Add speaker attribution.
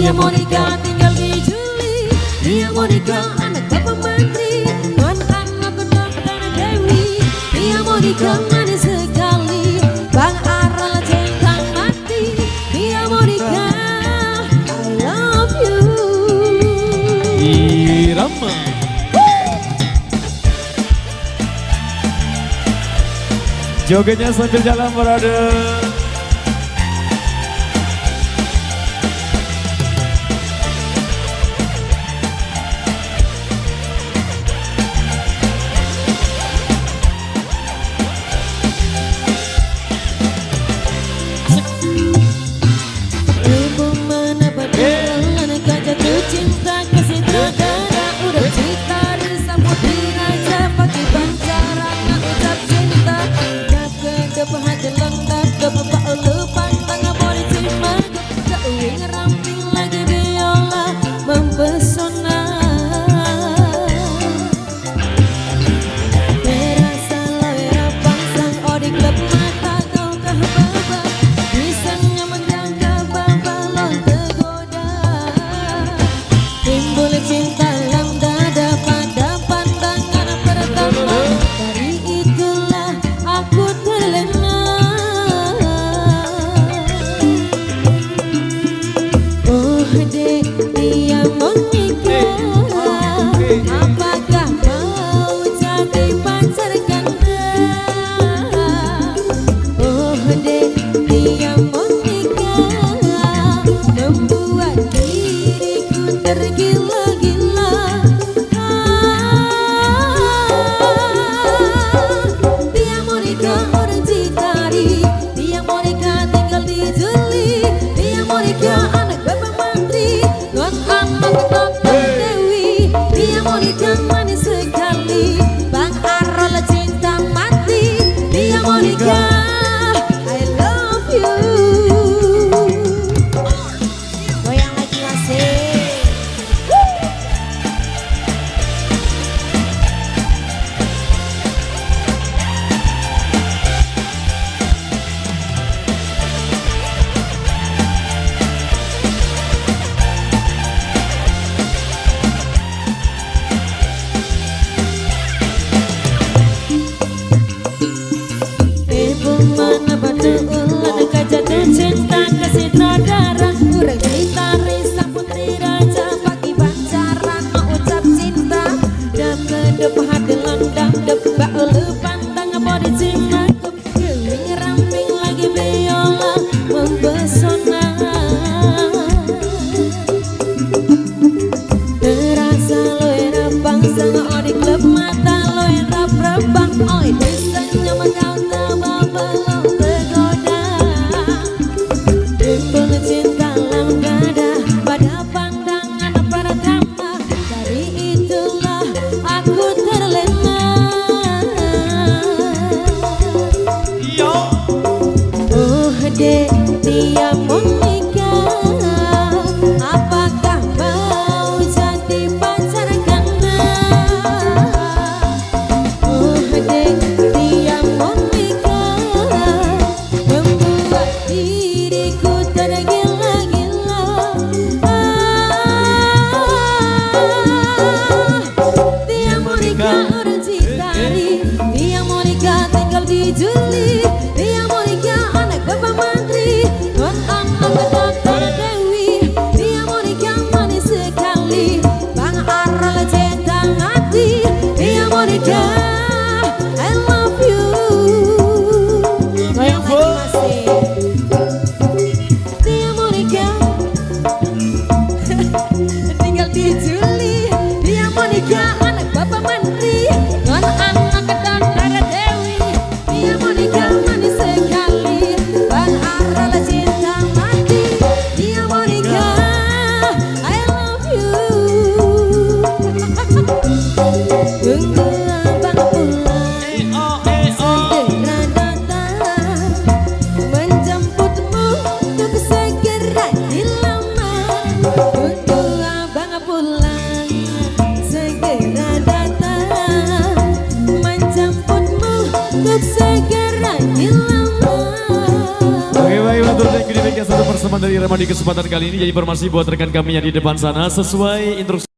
Speaker 1: Dia Monica tinggal di Juli. Dia Monica anak bapak menteri, tuan anak kedokter Dewi. Dia Monica manis sekali, Bang Aral cinta mati. Dia Monica, I love you.
Speaker 2: Irama. Jogetnya sambil jalan brother.
Speaker 1: Cinta kasih saudara udah cerita disambut diraja pakai pancaran ucap cinta dah kedep hati lengkap kebapak lupa tengah body cima keuing ramping lagi biola mempesona terasa loira pangsang odi klub mata kau kehebaba bisanya menjaga babalon tergoda. Timbul cinta dalam dada pada pandangan pertama. Dari itulah aku terlena. Oh dek, dia mau nikah. Apakah mau jadi pacar ganda? Oh dek, dia mau nikah. Membuat diriku tergila-gila. Dia Monica orang Citari. Dia Monica tinggal di Juli. Dia Monica anak bapak menteri, tuan anak kedokter Dewi. Dia Monica manis sekali, Bang Aral cinta mati. Dia Monica, I love you. Goyang lagi asik. Mana batu ulan kajatuh cinta kasih saudara urang citari putri raja pagi pancaran mau ucap cinta dan kedep hati landang debak lepan tangan body cima keuing ramping lagi biola mempesona terasa loira bangsa odi klub mata loira perebang oi desanya mengaut cinta dalam dada pada pandangan pertama. Dari itulah aku terlena. Oh dek, dia mau nikah. Apakah mau jadi pacar ganda? Oh dek, dia mau nikah. Membuat diriku tergila-gila. Dia Monica orang Citari. Dia Monica tinggal di Juli. Dia Monica anak bapak menteri, tuan anak kedokter Dewi. Dia Monica manis sekali, Bang Aral cinta mati. Dia Monica, I love you. Goyang lagi masih. Dia Monica tinggal di Juli. Dia Monica anak bapak menteri, tuan anak kedokter Dewi. Dia Monica manis sekali, Bang Aral cinta mati. Dia Monica, I love you. Tunggu abang pulang, segera datang menjemputmu untuk segera dilamar. Tunggu abang pulang, segera datang menjemputmu untuk segera dilamar.
Speaker 2: Oke baik, matur thank you. demikian satu persembahan dari Rema di kesempatan kali ini. Jadi informasi buat rekan kami yang di depan sana sesuai instruksi.